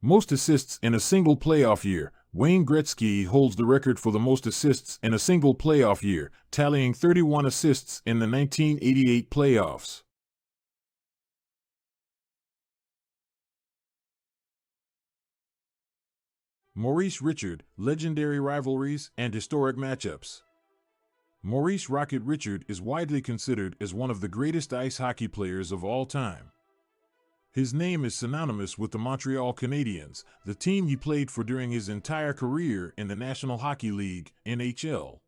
Most assists in a single playoff year. Wayne Gretzky holds the record for the most assists in a single playoff year, tallying 31 assists in the 1988 playoffs. Maurice Richard, legendary rivalries and historic matchups. Maurice "Rocket" Richard is widely considered as one of the greatest ice hockey players of all time. His name is synonymous with the Montreal Canadiens, the team he played for during his entire career in the National Hockey League, NHL.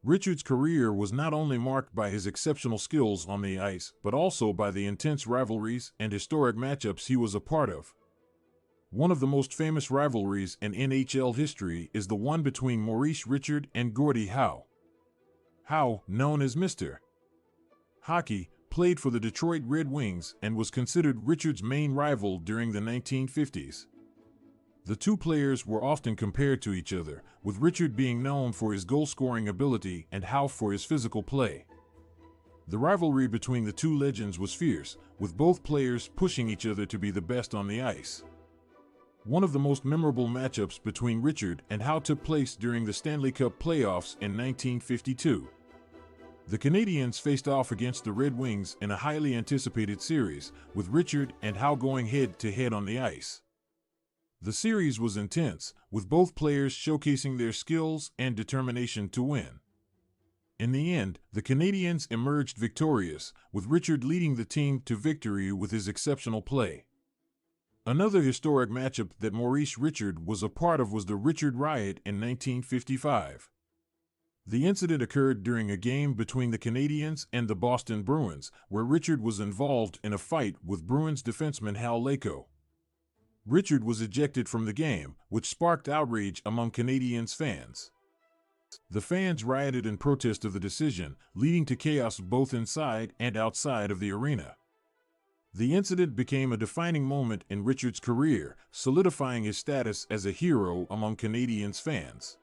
Richard's career was not only marked by his exceptional skills on the ice, but also by the intense rivalries and historic matchups he was a part of. One of the most famous rivalries in NHL history is the one between Maurice Richard and Gordie Howe. Howe, known as Mr. Hockey, played for the Detroit Red Wings and was considered Richard's main rival during the 1950s. The two players were often compared to each other, with Richard being known for his goal-scoring ability and Howe for his physical play. The rivalry between the two legends was fierce, with both players pushing each other to be the best on the ice. One of the most memorable matchups between Richard and Howe took place during the Stanley Cup playoffs in 1952. The Canadiens faced off against the Red Wings in a highly anticipated series, with Richard and Howe going head-to-head on the ice. The series was intense, with both players showcasing their skills and determination to win. In the end, the Canadiens emerged victorious, with Richard leading the team to victory with his exceptional play. Another historic matchup that Maurice Richard was a part of was the Richard Riot in 1955. The incident occurred during a game between the Canadiens and the Boston Bruins, where Richard was involved in a fight with Bruins defenseman Howe. Richard was ejected from the game, which sparked outrage among Canadiens fans. The fans rioted in protest of the decision, leading to chaos both inside and outside of the arena. The incident became a defining moment in Richard's career, solidifying his status as a hero among Canadiens fans.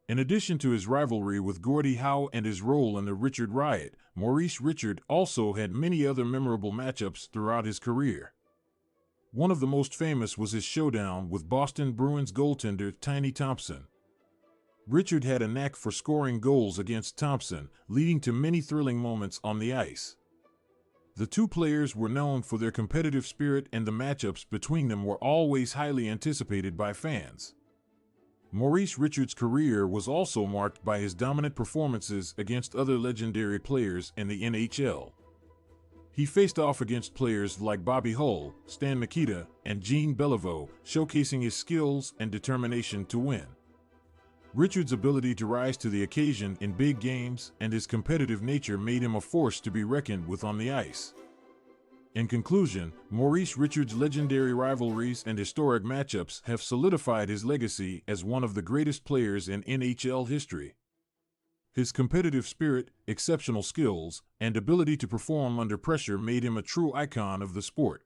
In addition to his rivalry with Gordie Howe and his role in the Richard Riot, Maurice Richard also had many other memorable matchups throughout his career. One of the most famous was his showdown with Boston Bruins goaltender Tiny Thompson. Richard had a knack for scoring goals against Thompson, leading to many thrilling moments on the ice. The two players were known for their competitive spirit, and the matchups between them were always highly anticipated by fans. Maurice Richard's career was also marked by his dominant performances against other legendary players in the NHL. He faced off against players like Bobby Hull, Stan Mikita, and Jean Beliveau, showcasing his skills and determination to win. Richard's ability to rise to the occasion in big games and his competitive nature made him a force to be reckoned with on the ice. In conclusion, Maurice Richard's legendary rivalries and historic matchups have solidified his legacy as one of the greatest players in NHL history. His competitive spirit, exceptional skills, and ability to perform under pressure made him a true icon of the sport.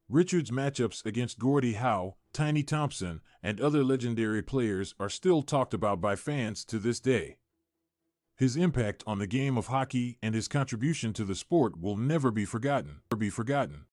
Richard's matchups against Gordie Howe, Tiny Thompson, and other legendary players are still talked about by fans to this day. His impact on the game of hockey and his contribution to the sport will never be forgotten.